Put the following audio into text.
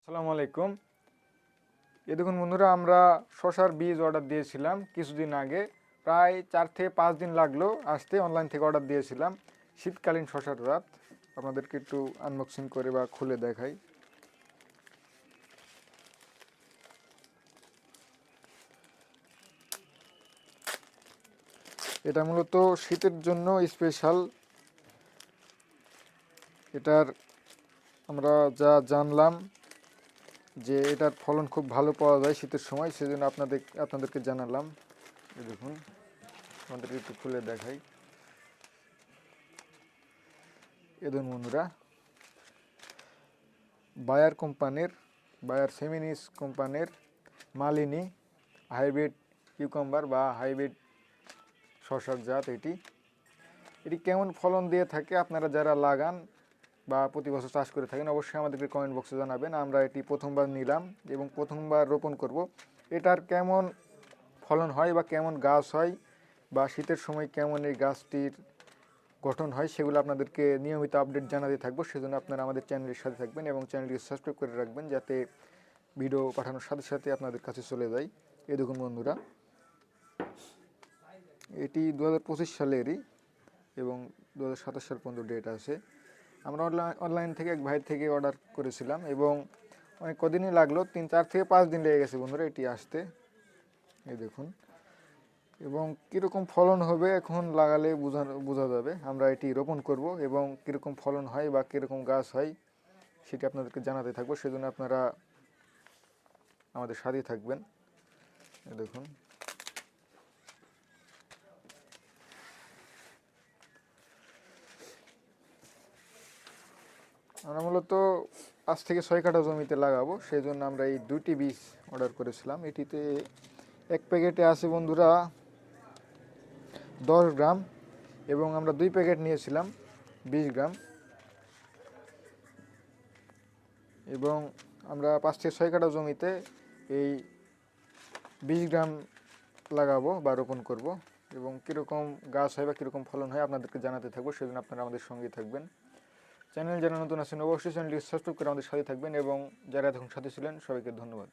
আসসালামু আলাইকুম। দেখুন বন্ধুরা, আমরা শসার বীজ অর্ডার দিয়েছিলাম কিছুদিন আগে। প্রায় 4 থেকে 5 দিন লাগলো আসতে। অনলাইন থেকে অর্ডার দিয়েছিলাম শীতকালীন শসার জাত। আপনাদেরকে একটু আনবক্সিং করে বা খুলে দেখাই। এটা মূলত শীতের জন্য স্পেশাল। এটার আমরা যা জানলাম যে এটার ফলন খুব ভালো পাওয়া যায় শীতের সময়, সেজন্য আপনাদেরকে জানালাম। দেখুন, আপনাদেরকে একটু খুলে দেখাই। দেখুন বন্ধুরা, বায়ার সেমিনিস কোম্পানির মালিনী হাইব্রিড কিউকাম্বার বা হাইব্রিড শসার জাত। এটি কেমন ফলন দিয়ে থাকে, আপনারা যারা লাগান বা প্রতি বছর চাষ করে থাকেন অবশ্যই আমাদেরকে কমেন্ট বক্সে জানাবেন। আমরা এটি প্রথমবার নিলাম এবং প্রথমবার রোপণ করব। এটার কেমন ফলন হয় বা কেমন গাছ হয় বা শীতের সময় কেমন এই গাছটির গঠন হয় সেগুলো আপনাদেরকে নিয়মিত আপডেট জানাতে থাকবো। সেজন্য আপনারা আমাদের চ্যানেলের সাথে থাকবেন এবং চ্যানেলটি সাবস্ক্রাইব করে রাখবেন, যাতে ভিডিও পাঠানোর সাথে সাথে আপনাদের কাছে চলে যায়। এই দেখুন বন্ধুরা, এটি 2025 সালেরই এবং 2027 সাল পর্যন্ত ডেট আছে। আমরা অনলাইন থেকে এক ভাই থেকে অর্ডার করেছিলাম এবং অনেক কদিনই লাগলো, 4 থেকে 5 দিন লেগে গেছে বন্ধুরা এটি আসতে। এই দেখুন, এবং কীরকম ফলন হবে এখন লাগালে বোঝা যাবে। আমরা এটি রোপণ করব এবং কীরকম ফলন হয় বা কীরকম গাছ হয় সেটি আপনাদেরকে জানাতে থাকবো। সেজন্য আপনারা আমাদের সাথেই থাকবেন। দেখুন, আমরা মূলত 5 থেকে 6 কাঠা জমিতে লাগাবো, সেই জন্য আমরা এই 2টি বীজ অর্ডার করেছিলাম। এটিতে এক প্যাকেটে আছে বন্ধুরা 10 গ্রাম এবং আমরা 2 প্যাকেট নিয়েছিলাম 20 গ্রাম। এবং আমরা 5 থেকে 6 কাঠা জমিতে এই 20 গ্রাম লাগাবো বা রোপণ করব এবং কীরকম গাছ হয় বা কীরকম ফলন হয় আপনাদেরকে জানাতে থাকবো। সেজন্য আপনারা আমাদের সঙ্গেই থাকবেন। চ্যানেল যারা নতুন আছেন অবশ্যই চ্যানেলটি সাবস্ক্রাইব করে আমাদের সাথে থাকবেন এবং যারা এতক্ষণ সাথে ছিলেন সবাইকে ধন্যবাদ।